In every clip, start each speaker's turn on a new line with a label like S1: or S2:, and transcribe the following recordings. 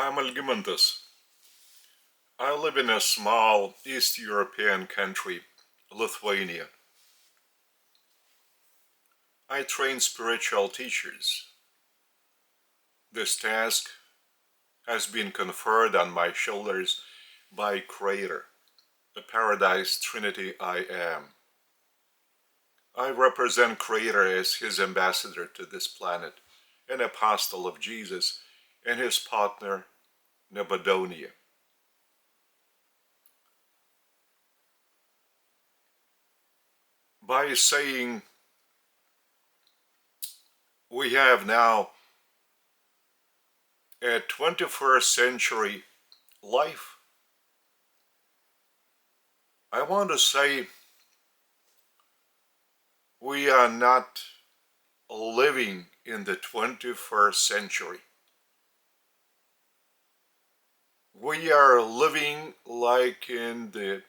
S1: I'm Algimantas. I live in a small East European country, Lithuania. I train spiritual teachers. This task has been conferred on my shoulders by Creator, the Paradise Trinity I am. I represent Creator as His ambassador to this planet, an apostle of Jesus, and His partner, Nebuchadnezzar. By saying we have now a 21st century life, I want to say we are not living in the 21st century. We are living like in the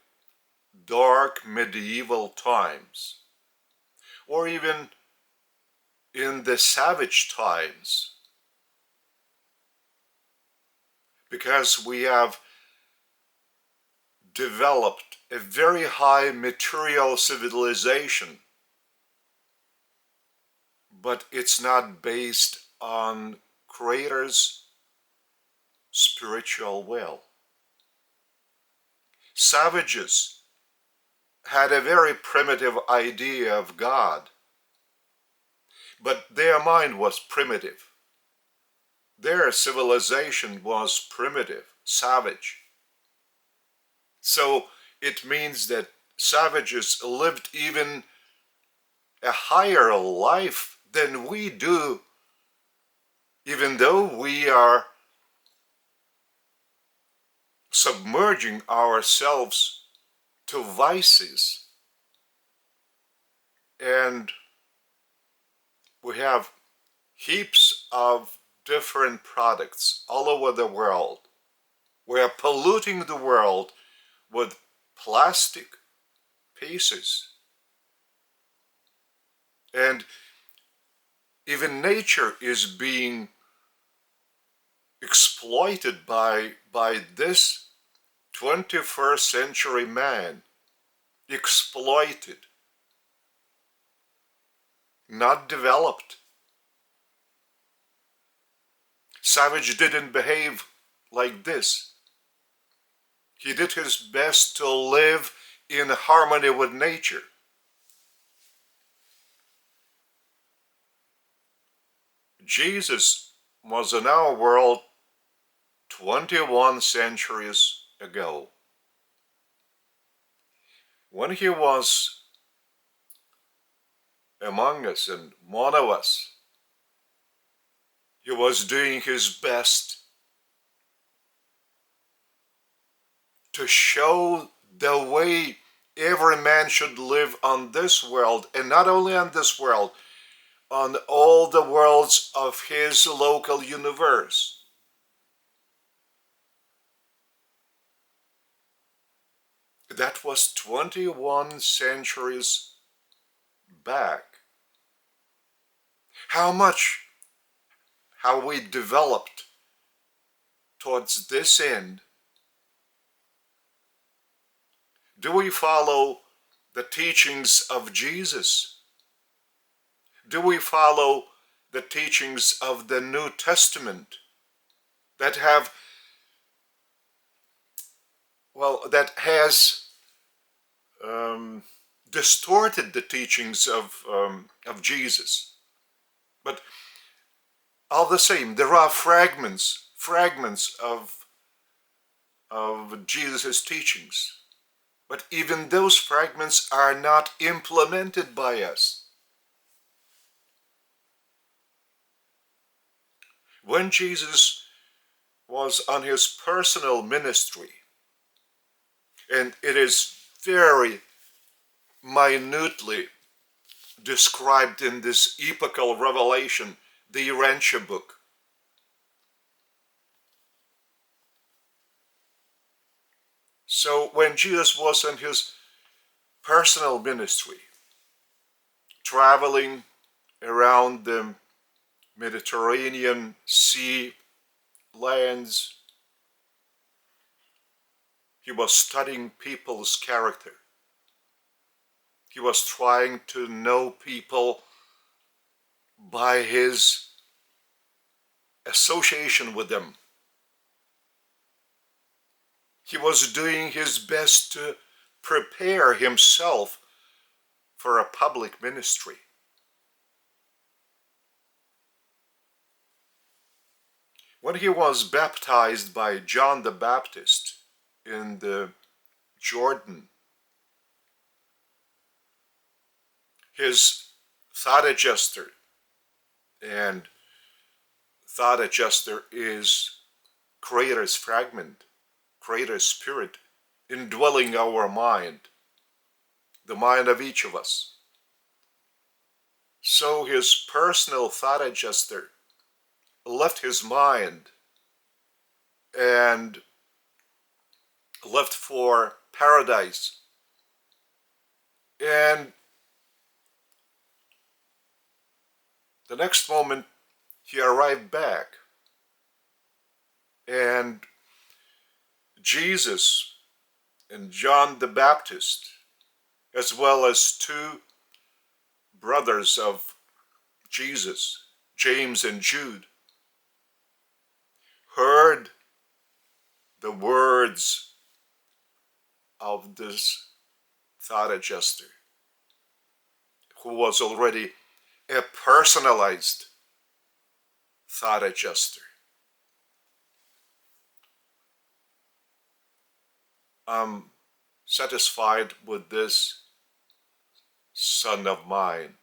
S1: dark medieval times, or even in the savage times, because we have developed a very high material civilization, but it's not based on Creator's spiritual will. Savages had a very primitive idea of God, but their mind was primitive. Their civilization was primitive, savage. So it means that savages lived even a higher life than we do, even though we are submerging ourselves to vices. And we have heaps of different products all over the world. We are polluting the world with plastic pieces. And even nature is being exploited by this 21st century man. Exploited, not developed. Savage didn't behave like this. He did his best to live in harmony with nature. Jesus was in our world 21 centuries ago. When he was among us and one of us, he was doing his best to show the way every man should live on this world, and not only on this world, on all the worlds of his local universe. That was 21 centuries back. How much have we developed towards this end? Do we follow the teachings of Jesus? Do we follow the teachings of the New Testament that have, that has distorted the teachings of Jesus? But all the same, there are fragments of Jesus' teachings. But even those fragments are not implemented by us. When Jesus was on his personal ministry, and it is very minutely described in this epochal revelation, the Urantia book. So when Jesus was on his personal ministry, traveling around the Mediterranean Sea lands, He was studying people's character. He was trying to know people by his association with them. He was doing his best to prepare himself for a public ministry. When he was baptized by John the Baptist in the Jordan, his thought adjuster, and thought adjuster is Creator's fragment, Creator's spirit indwelling our mind, the mind of each of us. So his personal thought adjuster left his mind and left for paradise. And the next moment he arrived back, and Jesus and John the Baptist, as well as two brothers of Jesus, James and Jude, heard the words of this thought adjuster, who was already a personalized thought adjuster. I'm satisfied with this son of mine.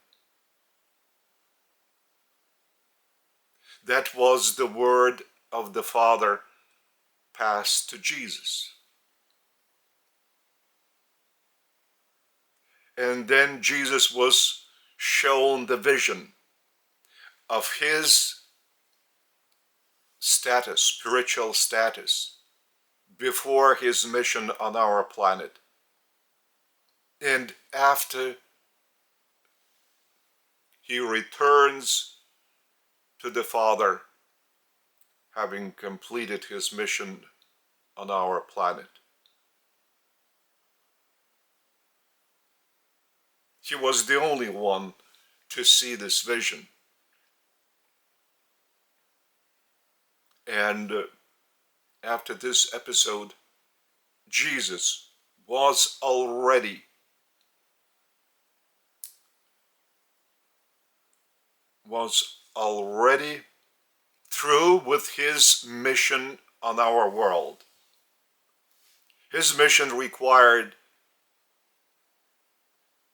S1: That was the word of the Father passed to Jesus. And then Jesus was shown the vision of his status, spiritual status, before his mission on our planet. And after he returns to the Father, having completed his mission on our planet. He was the only one to see this vision. And after this episode, Jesus was already through with his mission on our world. His mission required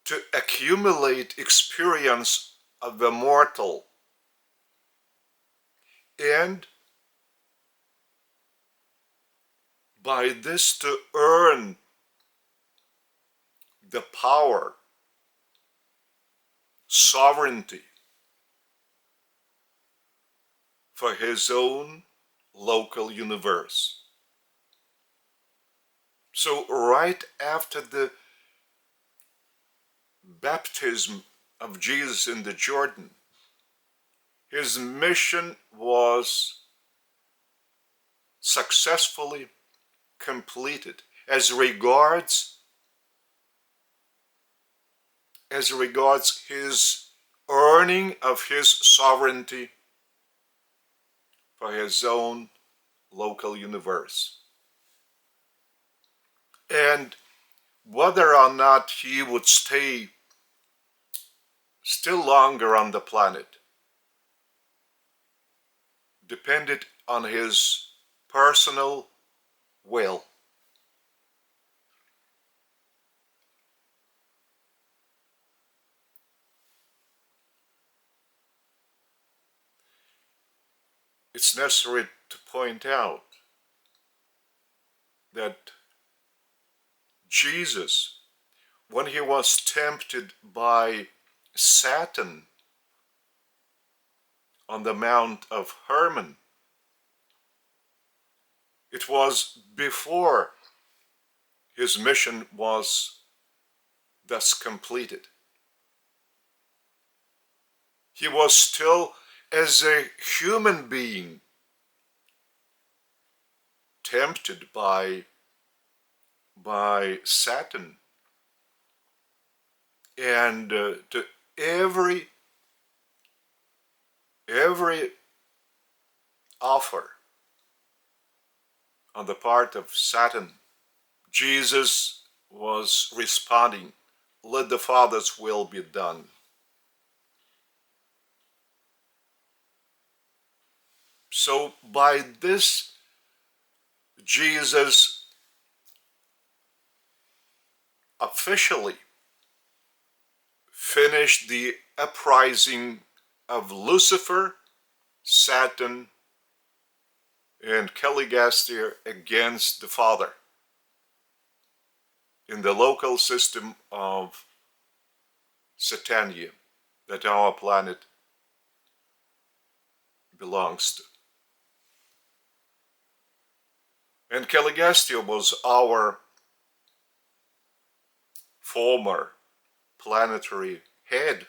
S1: to accumulate experience of the mortal and by this to earn the power, sovereignty for his own local universe. So right after the baptism of Jesus in the Jordan, his mission was successfully completed as regards his earning of his sovereignty for his own local universe. And whether or not he would stay still longer on the planet depended on his personal will. It's necessary to point out that Jesus, when he was tempted by Satan on the Mount of Hermon, it was before his mission was thus completed. He was still, as a human being, tempted by by Satan, and to every offer on the part of Satan, Jesus was responding, "Let the Father's will be done." So by this, Jesus officially finished the uprising of Lucifer, Satan, and Caligastia against the Father in the local system of Satania that our planet belongs to. And Caligastia was our former planetary head,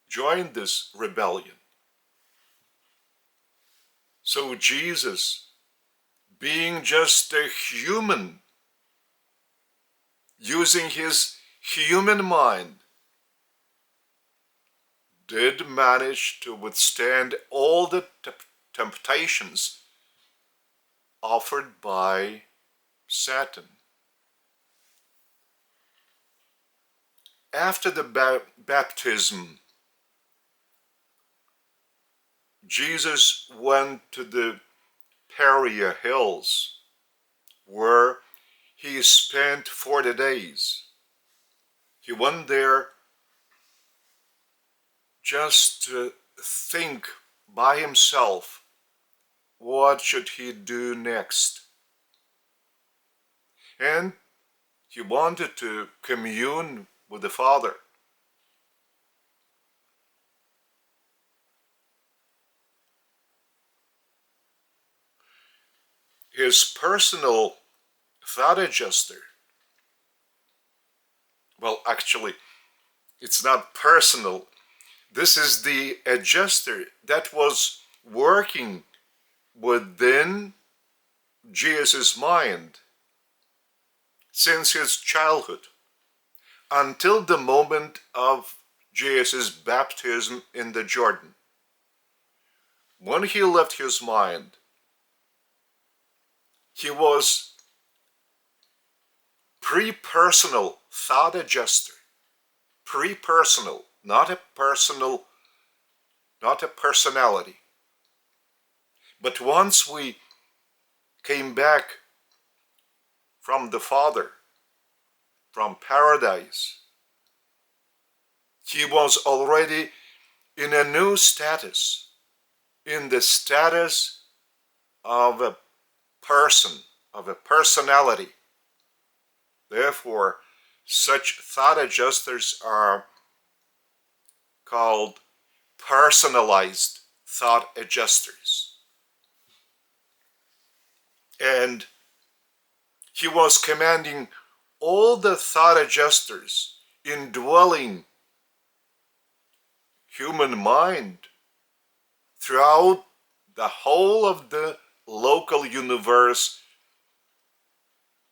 S1: joined this rebellion. So Jesus, being just a human, using his human mind, did manage to withstand all the temptations offered by Satan. After the baptism, Jesus went to the Perea Hills, where he spent 40 days. He went there just to think by himself, what should he do next? And he wanted to commune with the Father. His personal thought adjuster, well, actually, it's not personal. This is the adjuster that was working within Jesus' mind since his childhood until the moment of Jesus' baptism in the Jordan. When he left his mind, he was pre-personal thought adjuster. Pre-personal, not a personality. But once we came back from the Father, from paradise, he was already in a new status, in the status of a person, of a personality. Therefore, such thought adjusters are called personalized thought adjusters. And he was commanding all the thought adjusters indwelling human mind throughout the whole of the local universe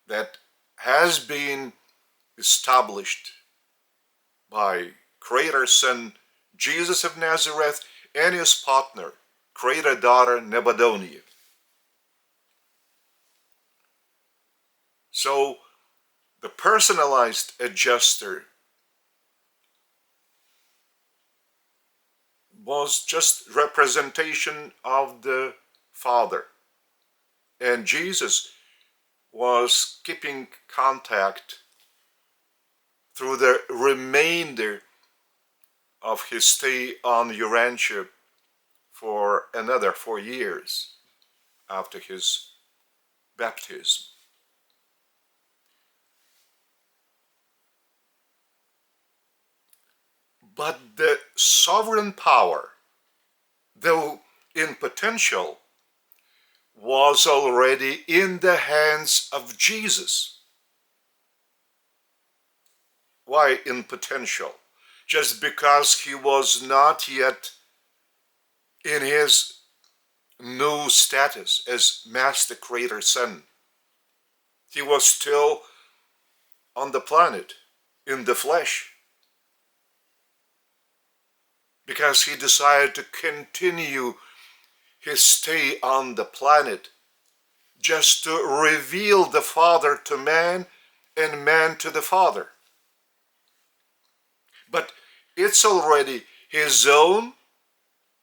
S1: that has been established by Creator Son Jesus of Nazareth and his partner, Creator Daughter Nebuchadnezzar. So the personalized adjuster was just representation of the Father, and Jesus was keeping contact through the remainder of his stay on Urantia for another 4 years after his baptism. But the sovereign power, though in potential, was already in the hands of Jesus. Why in potential? Just because he was not yet in his new status as Master Creator Son. He was still on the planet, in the flesh, because he decided to continue his stay on the planet just to reveal the Father to man and man to the Father. But it's already his own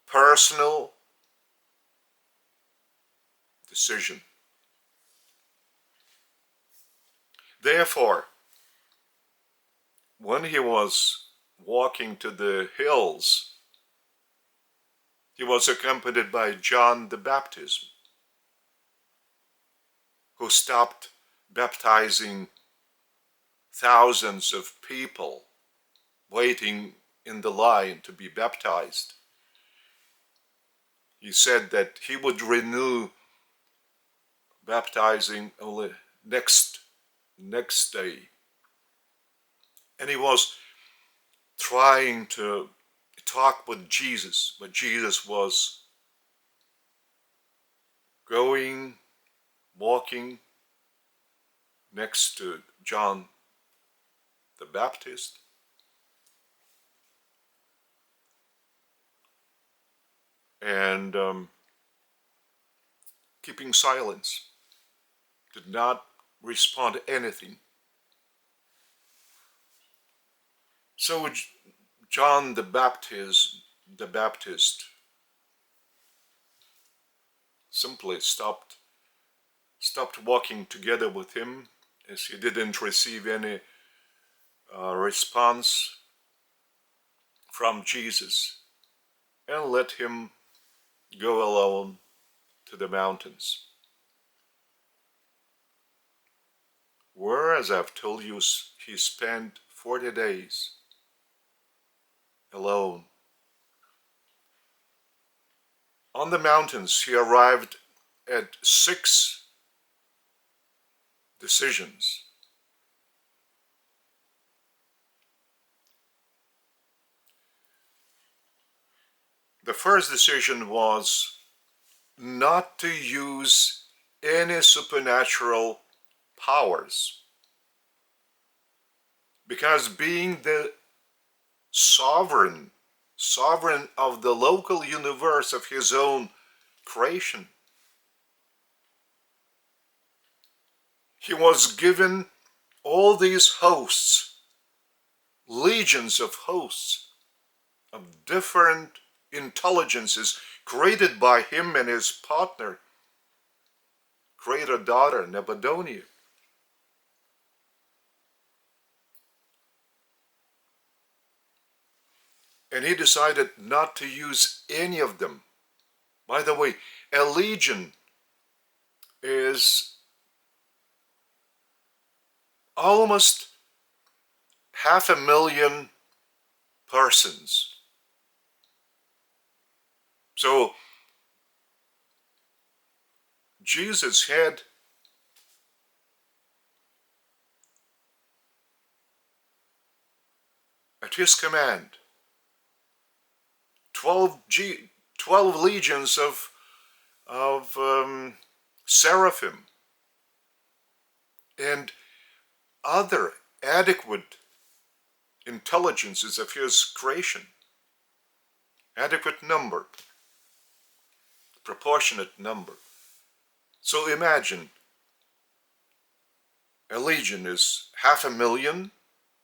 S1: personal decision. Therefore, when he was walking to the hills, he was accompanied by John the Baptist, who stopped baptizing thousands of people waiting in the line to be baptized. He said that he would renew baptizing only next day. And he was trying to talk with Jesus, but Jesus was walking next to John the Baptist. And keeping silence, did not respond to anything. So John the Baptist simply stopped walking together with him, as he didn't receive any response from Jesus, and let him go alone to the mountains, where, as I've told you, he spent 40 days alone. On the mountains, he arrived at 6 decisions. The first decision was not to use any supernatural powers, because being the sovereign of the local universe of his own creation, he was given all these hosts, legions of hosts of different intelligences created by him and his partner, creator daughter Nebuchadnezzar. And he decided not to use any of them. By the way, a legion is almost 500,000 persons. So Jesus had at his command 12 legions of seraphim and other adequate intelligences of his creation. Adequate number, proportionate number. So imagine a legion is 500,000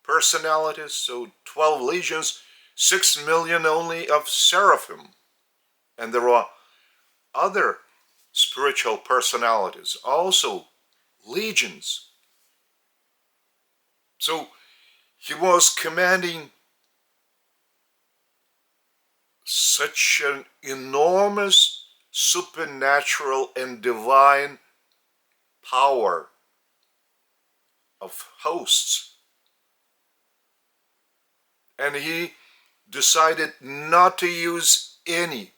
S1: personalities, so 12 legions, 6 million only of seraphim. And there are other spiritual personalities, also legions. So he was commanding such an enormous supernatural and divine power of hosts. And he decided not to use any.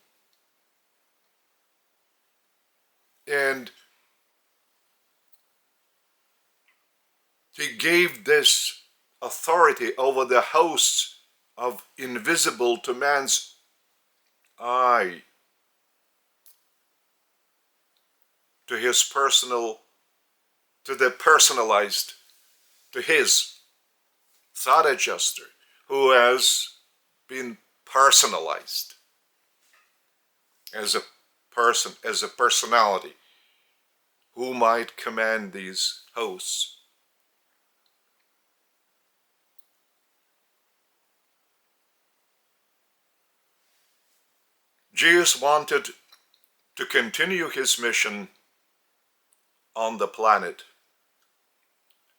S1: And he gave this authority over the hosts of invisible to man's eye his personalized, to his thought adjuster, who has been personalized as a person, as a personality, who might command these hosts. Jesus wanted to continue his mission on the planet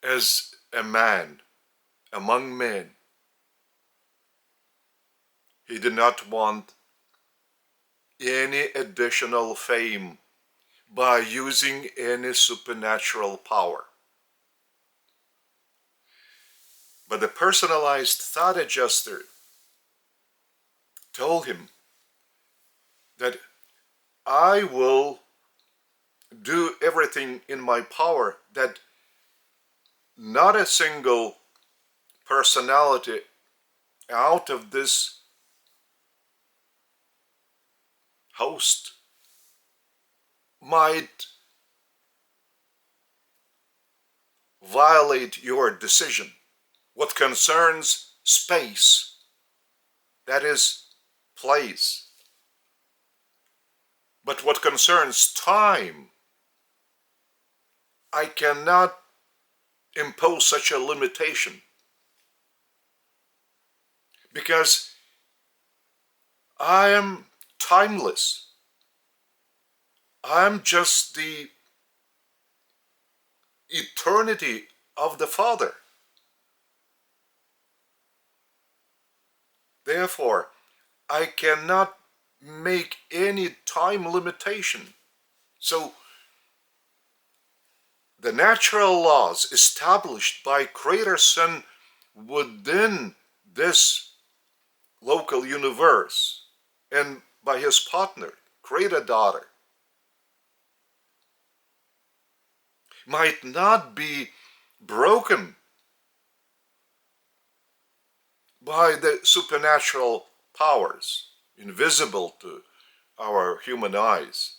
S1: as a man among men. He did not want any additional fame by using any supernatural power. But the personalized thought adjuster told him that I will do everything in my power that not a single personality out of this host might violate your decision. What concerns space, that is place. But what concerns time, I cannot impose such a limitation, because I am timeless. I'm just the eternity of the Father. Therefore, I cannot make any time limitation. So, the natural laws established by Creator Son within this local universe and by his partner, Creator Daughter, might not be broken by the supernatural powers invisible to our human eyes,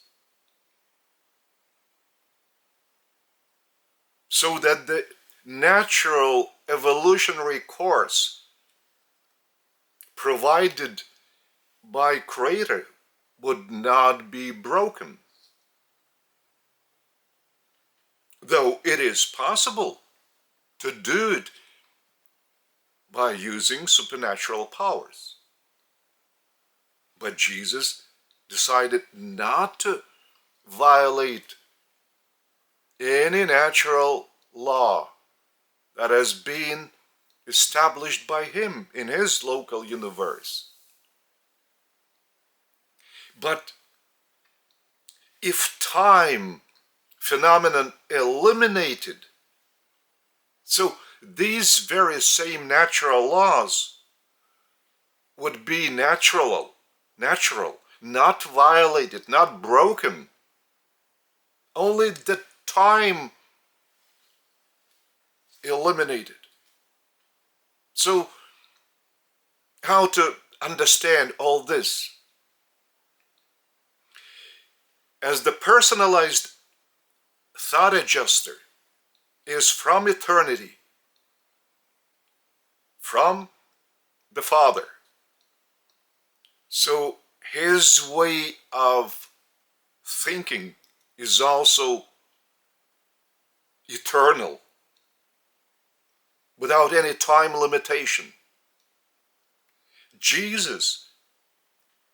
S1: so that the natural evolutionary course provided by Creator would not be broken. Though it is possible to do it by using supernatural powers. But Jesus decided not to violate any natural law that has been established by him in his local universe. But if time phenomenon eliminated, so these very same natural laws would be natural, not violated, not broken. Only the time eliminated. So, how to understand all this? As the personalized thought adjuster is from eternity, from the Father, so his way of thinking is also eternal, without any time limitation. Jesus,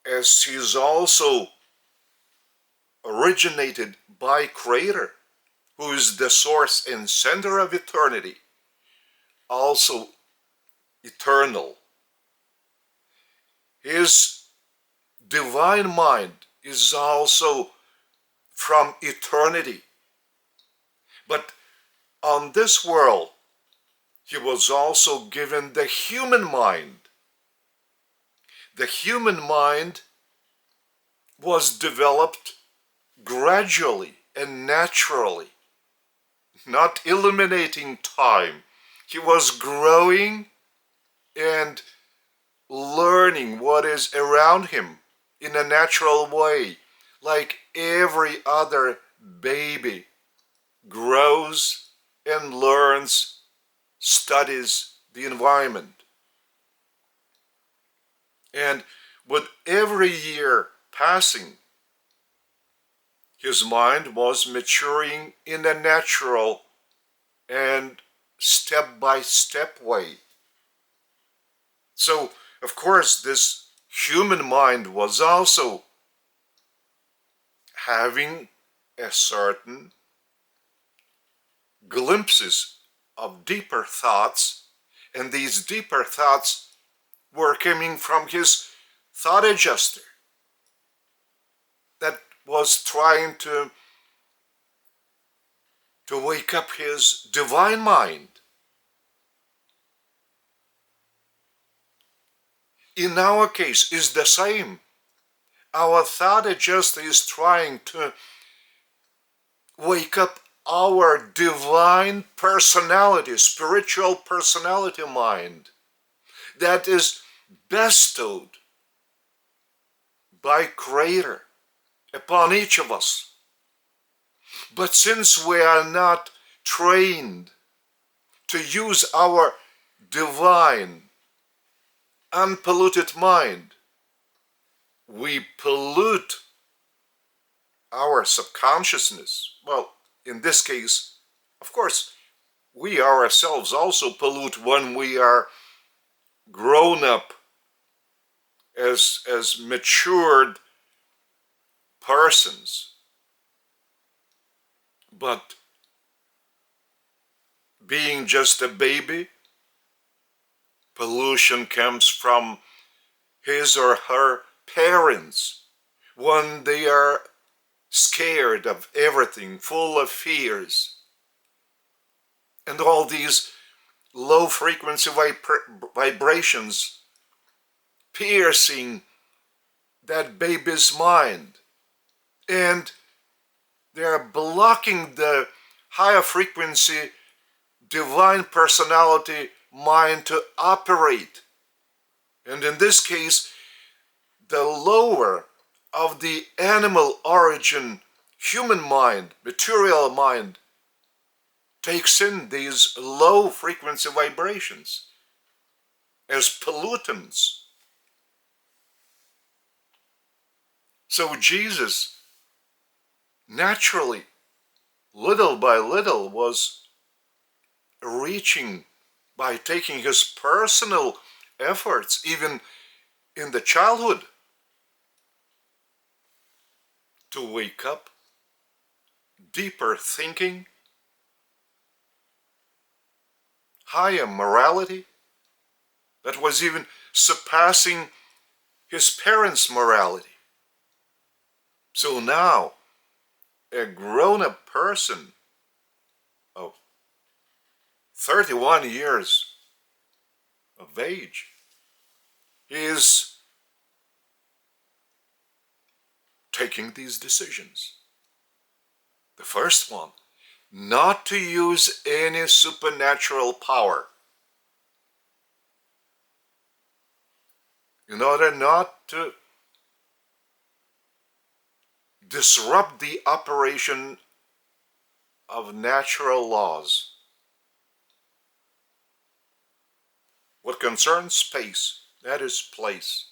S1: as he is also originated by Creator, who is the source and center of eternity, also eternal. His divine mind is also from eternity. But on this world, he was also given the human mind. The human mind was developed gradually and naturally, not eliminating time. He was growing and learning what is around him in a natural way, like every other baby grows and learns, studies the environment. And with every year passing, his mind was maturing in a natural and step-by-step way. So, of course, this human mind was also having a certain glimpses of deeper thoughts, and these deeper thoughts were coming from his thought adjuster that was trying to wake up his divine mind. In our case, is the same. Our thought adjuster is trying to wake up our divine personality, spiritual personality mind that is bestowed by Creator upon each of us. But since we are not trained to use our divine, unpolluted mind, we pollute our subconsciousness. Well, in this case, of course, we ourselves also pollute when we are grown up as matured persons. But being just a baby, pollution comes from his or her parents when they are scared of everything, full of fears. And all these low frequency vibrations piercing that baby's mind. And they are blocking the higher frequency divine personality mind to operate. And in this case, the lower of the animal origin human mind, material mind, takes in these low frequency vibrations as pollutants. So Jesus naturally, little by little, was reaching by taking his personal efforts, even in the childhood, to wake up deeper thinking, higher morality that was even surpassing his parents' morality. So now, a grown-up person of 31 years of age is taking these decisions. The first one, not to use any supernatural power in order not to disrupt the operation of natural laws. What concerns space, that is place.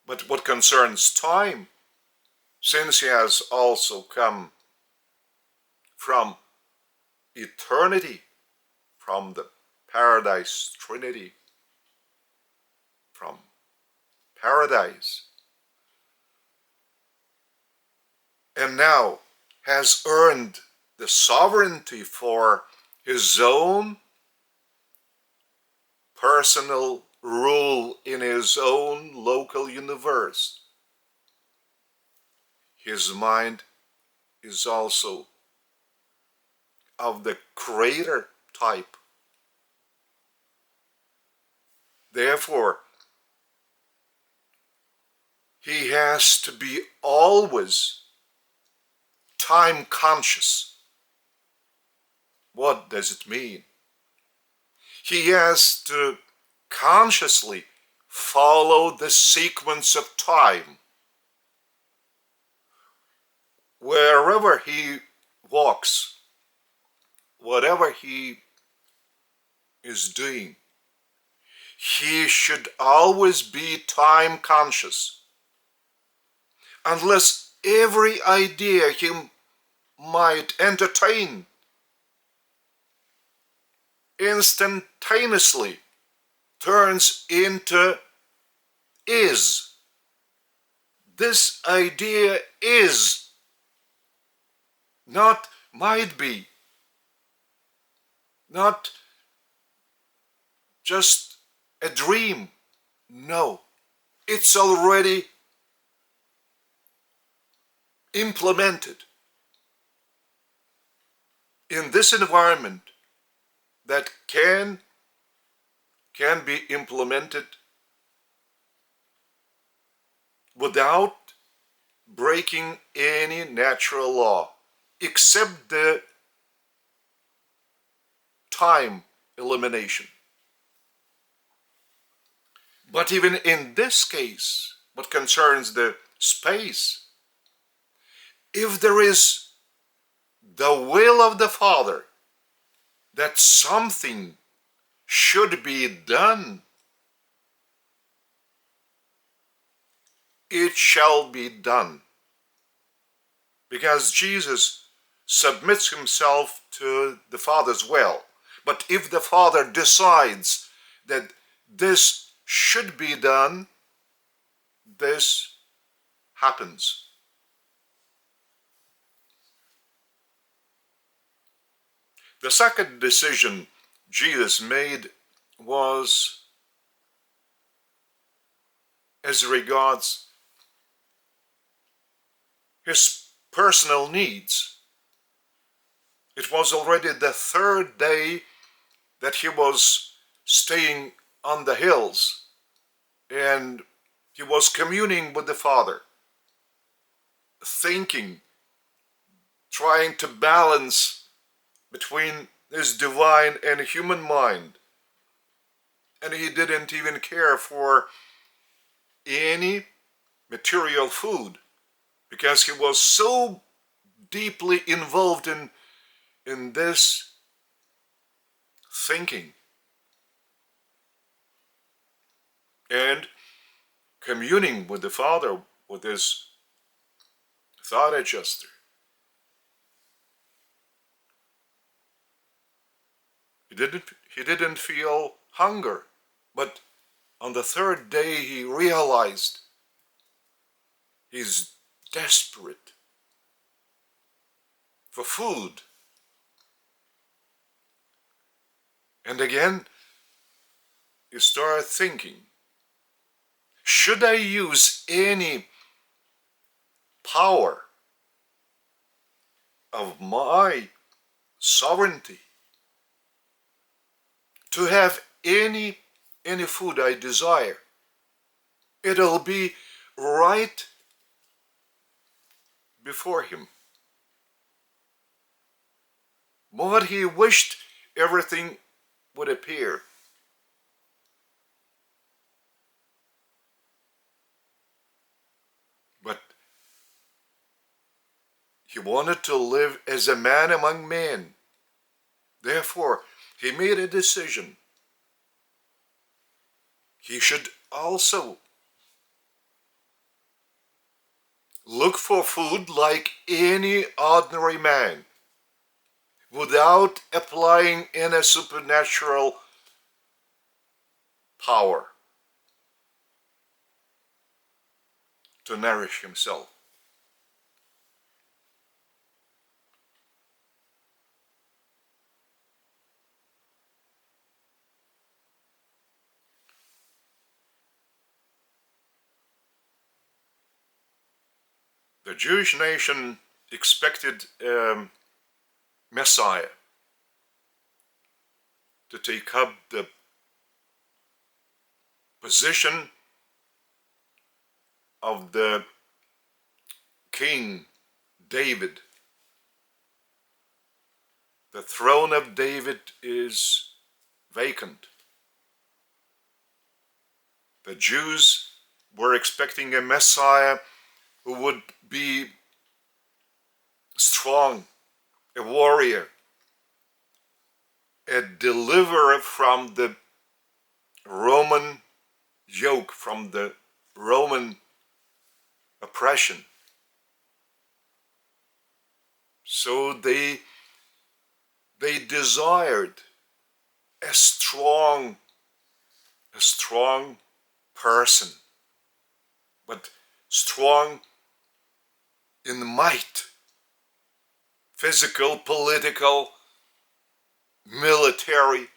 S1: But what concerns time, since he has also come from eternity, from the Paradise Trinity, from paradise, and now has earned the sovereignty for his own personal rule in his own local universe. His mind is also of the creator type. Therefore, he has to be always time conscious. What does it mean? He has to consciously follow the sequence of time. wherever he walks, whatever he is doing, he should always be time conscious. Unless every idea he might entertain instantaneously turns into is. This idea is, not might be, not just a dream. No, it's already implemented in this environment that can be implemented without breaking any natural law, except the time elimination. But even in this case, what concerns the space, if there is the will of the Father that something should be done, it shall be done. Because Jesus submits himself to the Father's will. But if the Father decides that this should be done, this happens. The second decision Jesus made was as regards his personal needs. It was already the third day that he was staying on the hills, and he was communing with the Father, thinking, trying to balance between his divine and human mind. And he didn't even care for any material food, because he was so deeply involved in this thinking and communing with the Father, with his thought adjuster. He didn't feel hunger, but on the third day he realized he's desperate for food. And again, you start thinking, should I use any power of my sovereignty to have any food I desire? It'll be right before him. What he wished, everything would appear. But he wanted to live as a man among men. Therefore, he made a decision. He should also look for food like any ordinary man, without applying any supernatural power to nourish himself. The Jewish nation expected Messiah to take up the position of the King David. The throne of David is vacant. The Jews were expecting a Messiah who would be strong, a warrior, a deliverer from the Roman yoke, from the Roman oppression. So they desired a strong person, but strong in might, physical, political, military.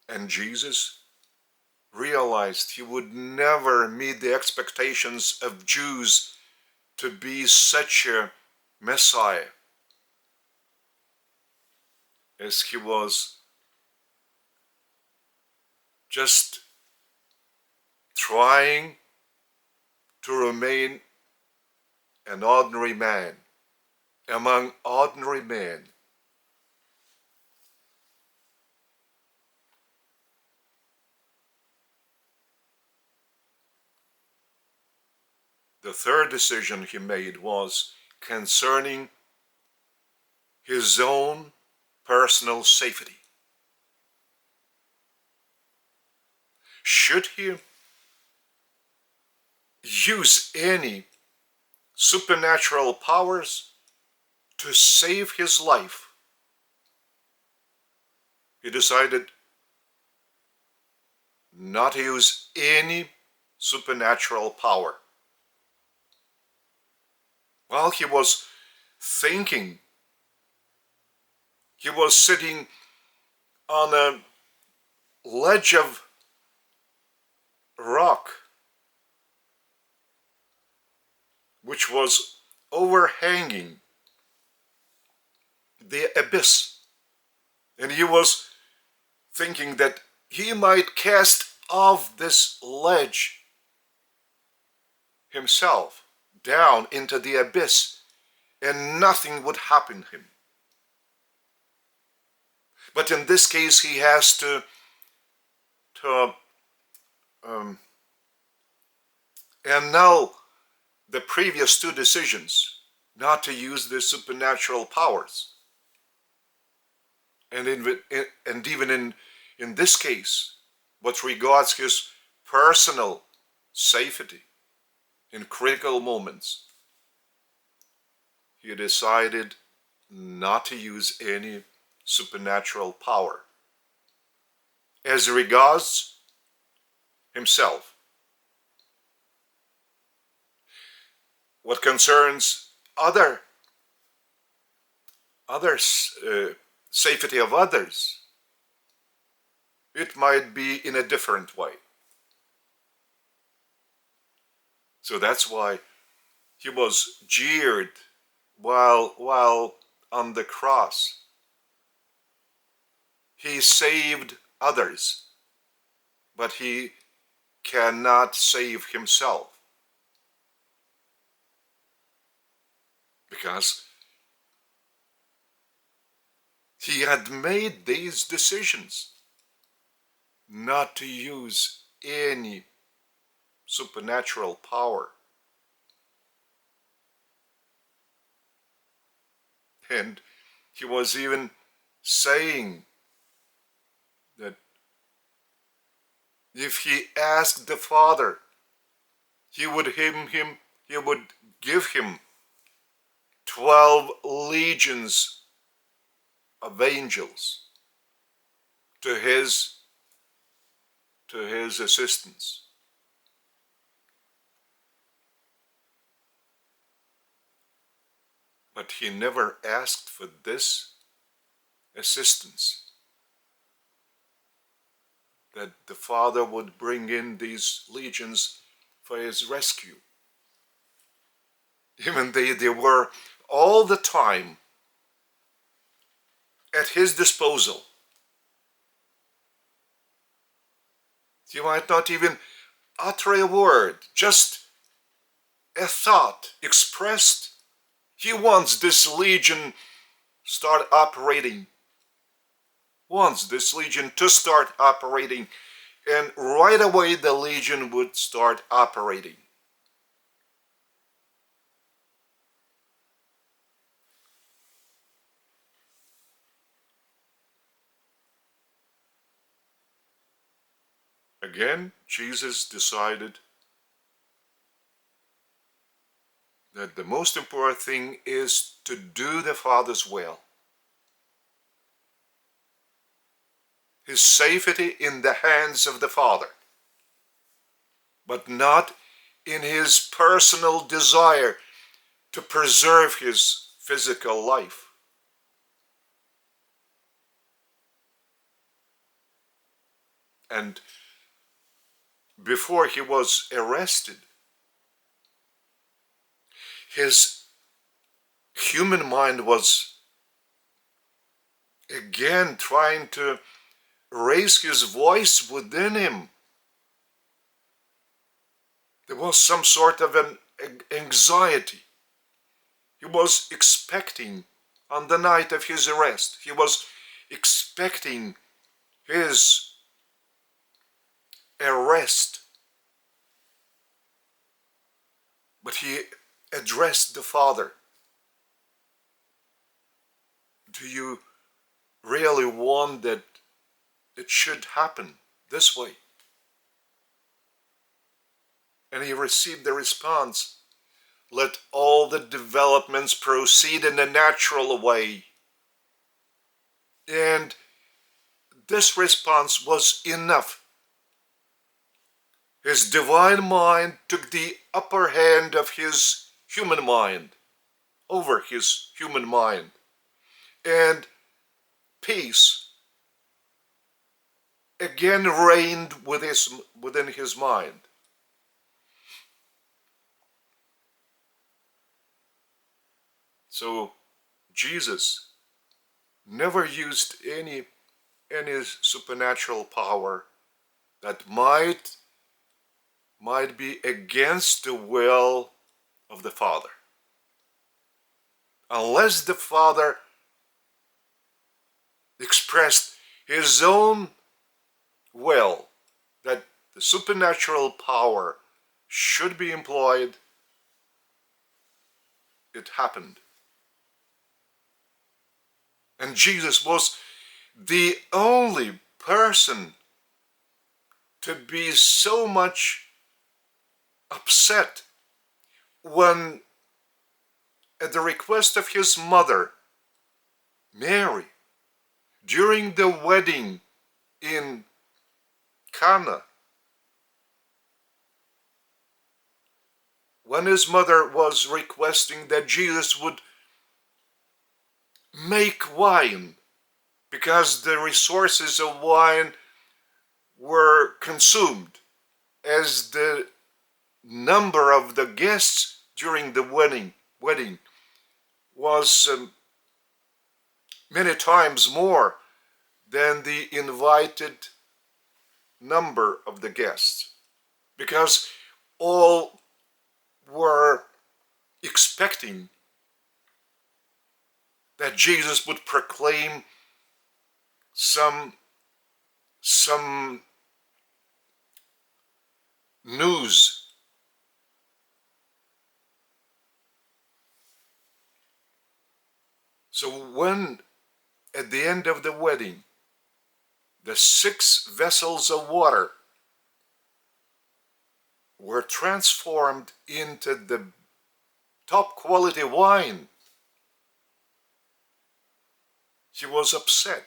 S1: And Jesus realized he would never meet the expectations of Jews to be such a Messiah, as he was just trying to remain an ordinary man among ordinary men. The third decision he made was concerning his own personal safety. Should he use any supernatural powers to save his life? He decided not to use any supernatural power. While he was thinking, he was sitting on a ledge of rock, which was overhanging the abyss. And he was thinking that he might cast off this ledge himself down into the abyss, and nothing would happen to him. But in this case, he has to annul the previous two decisions, not to use the supernatural powers. And even in this case, what regards his personal safety in critical moments, he decided not to use any supernatural power. As regards himself, what concerns safety of others, it might be in a different way. So that's why he was jeered while on the cross. He saved others, but he cannot save himself, because he had made these decisions not to use any supernatural power. And he was even saying that if he asked the Father, he would give him 12 legions of angels to his assistance. But he never asked for this assistance, that the Father would bring in these legions for his rescue. Even they were all the time at his disposal. He might not even utter a word, just a thought expressed. He wants this legion start operating. Wants this legion to start operating. And right away the legion would start operating. Again, Jesus decided that the most important thing is to do the Father's will. His safety in the hands of the Father, but not in his personal desire to preserve his physical life. And before he was arrested, his human mind was again trying to raise his voice within him. There was some sort of an anxiety. He was expecting on the night of his arrest. He was expecting his arrest. But he addressed the Father. Do you really want that it should happen this way? And he received the response, let all the developments proceed in a natural way. And this response was enough. His divine mind took the upper hand of his human mind, over his human mind. And peace again reigned within his mind. So Jesus never used any supernatural power that might be against the will of the Father. Unless the Father expressed his own will that the supernatural power should be employed, it happened. And Jesus was the only person to be so much upset when, at the request of his mother, Mary, during the wedding in Cana, when his mother was requesting that Jesus would make wine because the resources of wine were consumed, as the number of the guests during the wedding was many times more than the invited number of the guests, because all were expecting that Jesus would proclaim some news. So when, at the end of the wedding, the 6 vessels of water were transformed into the top quality wine, he was upset.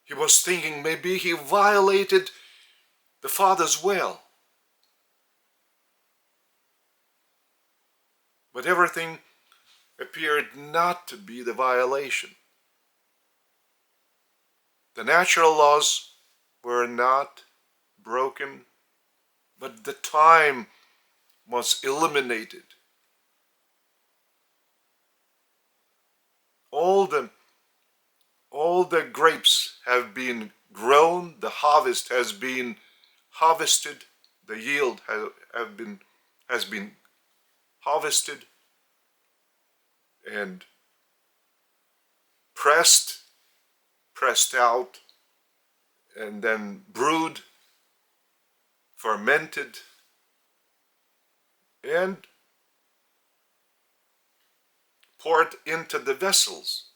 S1: He was thinking maybe he violated the Father's will. But everything appeared not to be the violation. The natural laws were not broken, but the time was eliminated. All the grapes have been grown, the harvest has been harvested, the yield has been harvested and pressed out, and then brewed, fermented, and poured into the vessels,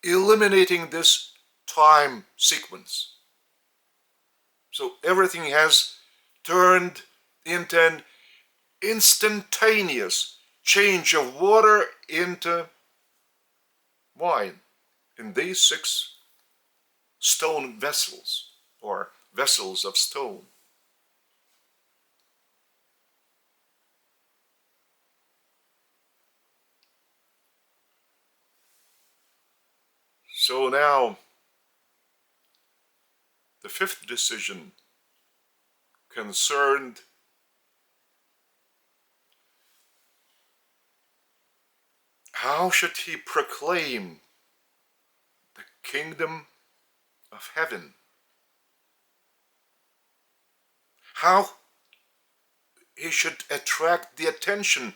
S1: eliminating this time sequence. So everything has turned into an instantaneous change of water into wine in these 6 stone vessels, or vessels of stone. So now, the 5th decision concerned how should he proclaim the kingdom of heaven? How he should attract the attention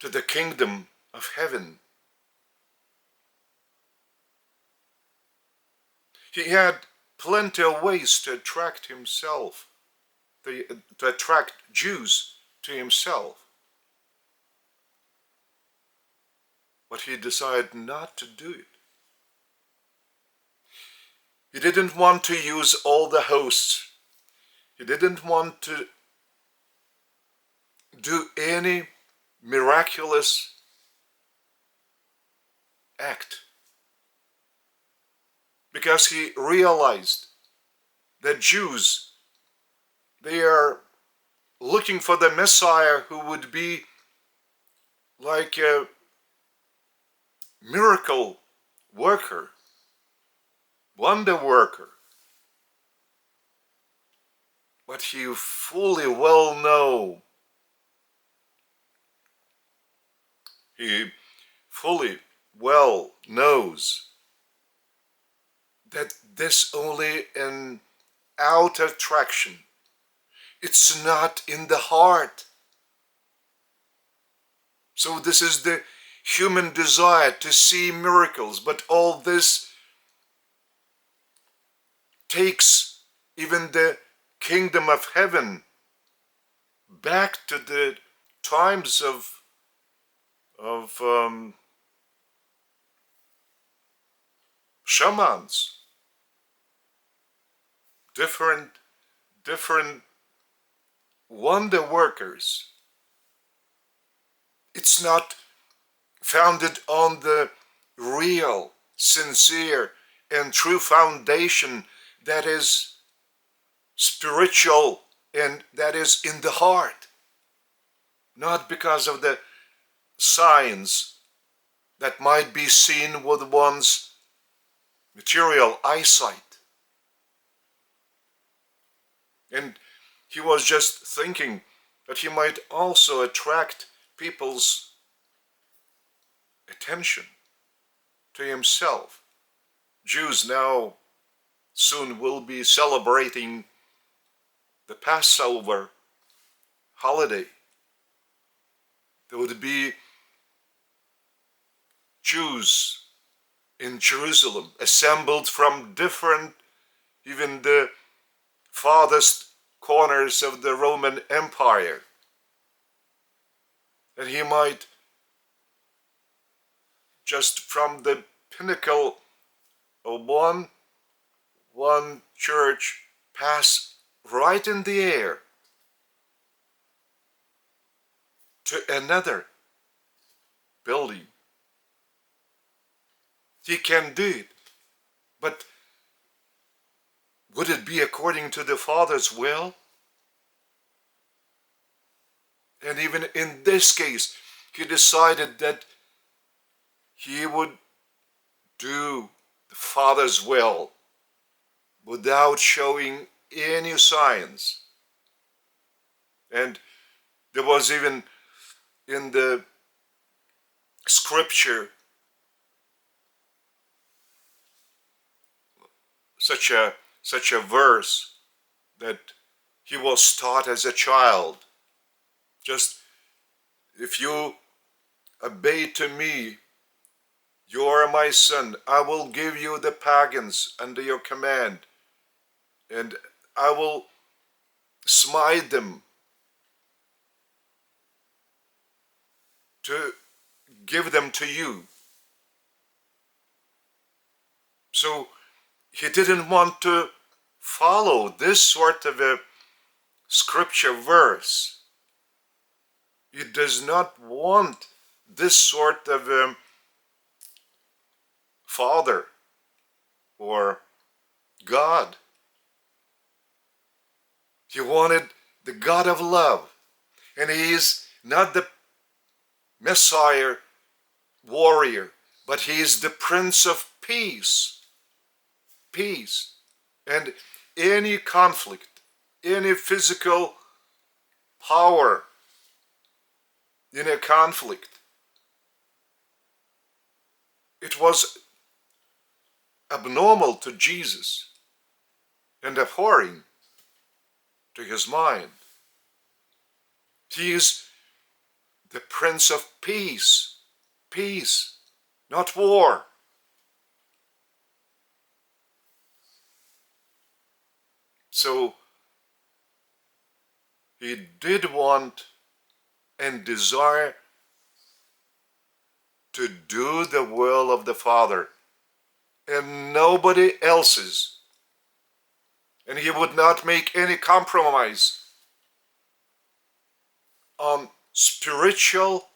S1: to the kingdom of heaven? He had plenty of ways to attract himself, to attract Jews to himself. But he decided not to do it. He didn't want to use all the hosts. He didn't want to do any miraculous act, because he realized that Jews, they are looking for the Messiah who would be like a miracle worker, wonder worker. But he fully well knows that this only an outer attraction. It's not in the heart. So this is the human desire to see miracles, but all this takes even the kingdom of heaven back to the times of shamans, different wonder workers. It's not founded on the real, sincere, and true foundation that is spiritual and that is in the heart. Not because of the signs that might be seen with one's material eyesight. And he was just thinking that he might also attract people's attention to himself. Jews now soon will be celebrating the Passover holiday. There would be Jews in Jerusalem assembled from different, even the farthest corners of the Roman Empire. And he might, just from the pinnacle of one church, pass right in the air to another building. He can do it, but would it be according to the Father's will? And even in this case, he decided that he would do the Father's will without showing any signs. And there was even in the scripture such a verse that he was taught as a child. Just, if you obey to me, you are my son. I will give you the pagans under your command, and I will smite them to give them to you. So he didn't want to follow this sort of a scripture verse. He does not want this sort of Father or God. He wanted the God of love. And he is not the Messiah warrior, but he is the Prince of Peace. Peace. And any conflict, any physical power in a conflict, it was abnormal to Jesus and abhorring to his mind. He is the Prince of Peace. Peace, not war. So he did want and desire to do the will of the Father and nobody else's. And he would not make any compromise on spiritual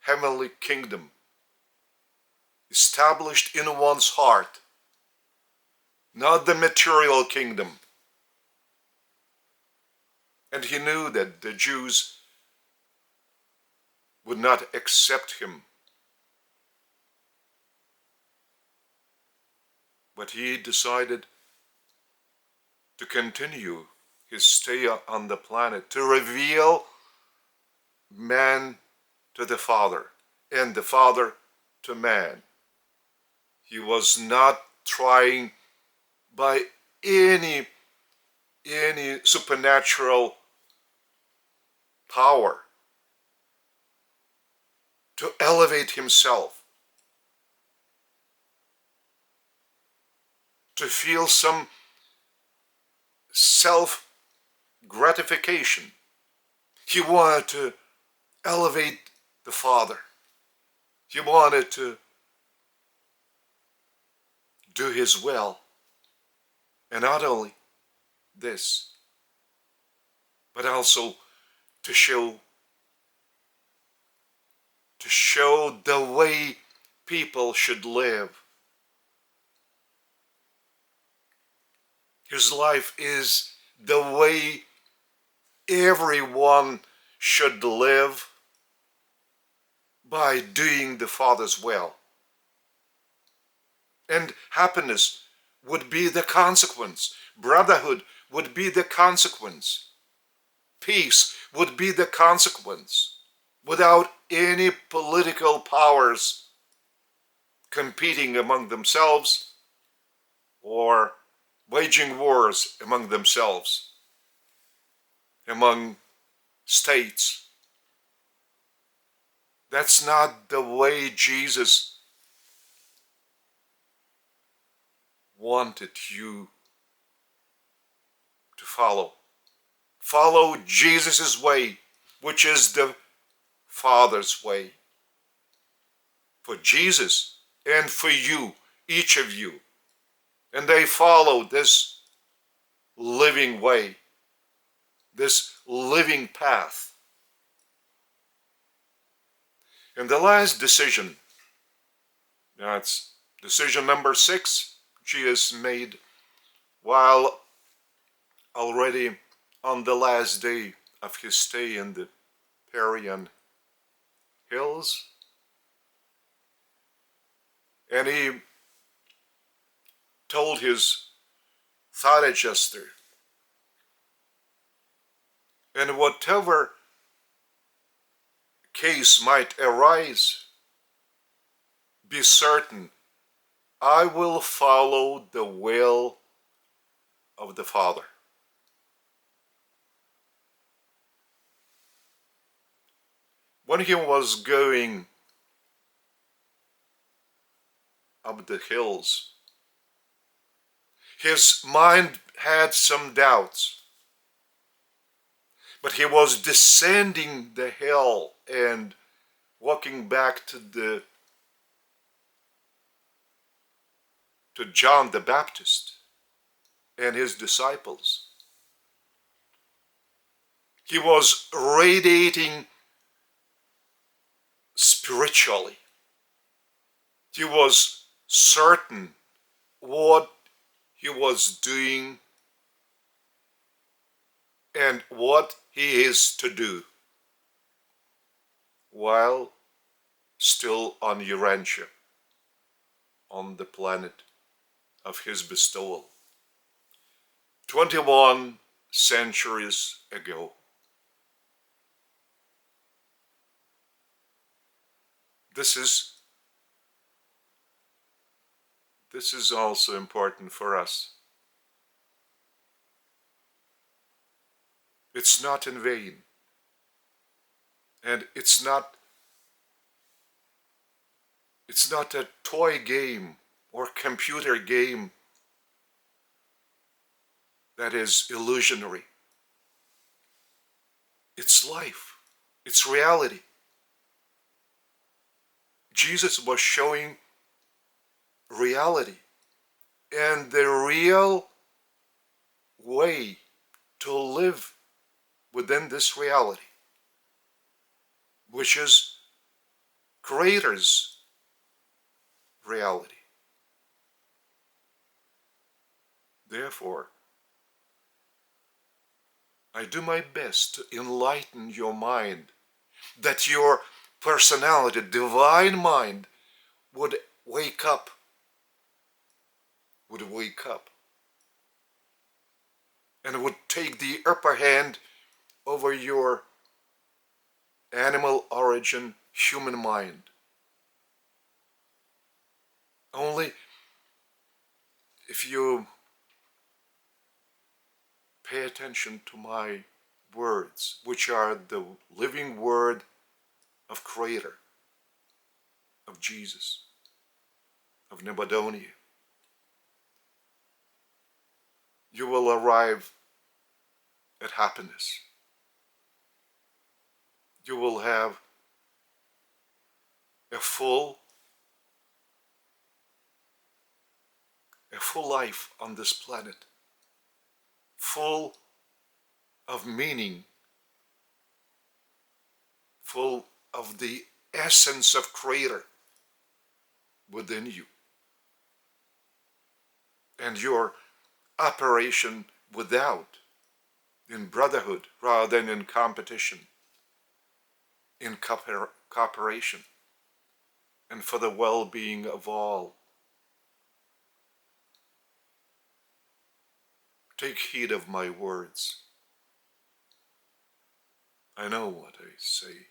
S1: heavenly kingdom established in one's heart, not the material kingdom. And he knew that the Jews would not accept him. But he decided to continue his stay on the planet, to reveal man to the Father and the Father to man. He was not trying by any supernatural power to elevate himself, to feel some self-gratification. He wanted to elevate the Father. He wanted to do his will. And not only this, but also to show the way people should live. His life is the way everyone should live, by doing the Father's will. And happiness would be the consequence. Brotherhood would be the consequence. Peace would be the consequence, without any political powers competing among themselves or waging wars among themselves, among states. That's not the way Jesus wanted you to follow. Follow Jesus' way, which is the Father's way. For Jesus and for you, each of you. And they follow this living way, this living path. And the last decision, that's decision number 6, Jesus made while already on the last day of his stay in the Parian Hills. And he told his thought adjuster, and whatever case might arise, be certain I will follow the will of the Father. When he was going up the hills, his mind had some doubts, but he was descending the hill and walking back to the to John the Baptist and his disciples. He was radiating spiritually. He was certain what he was doing and what he is to do while still on Urantia, on the planet of his bestowal, 21 centuries ago. This is also important for us. It's not in vain, and it's not a toy game or computer game that is illusionary. It's life. It's reality. Jesus was showing reality, and the real way to live within this reality, which is Creator's reality. Therefore, I do my best to enlighten your mind, that your personality, divine mind, would wake up, and would take the upper hand over your animal origin human mind. Only if you pay attention to my words, which are the living word of Creator, of Jesus, of Nebuchadnezzar, you will arrive at happiness. You will have a full life on this planet, full of meaning, full of the essence of Creator within you, and your operation without, in brotherhood rather than in competition, in cooperation, and for the well-being of all. Take heed of my words. I know what I say.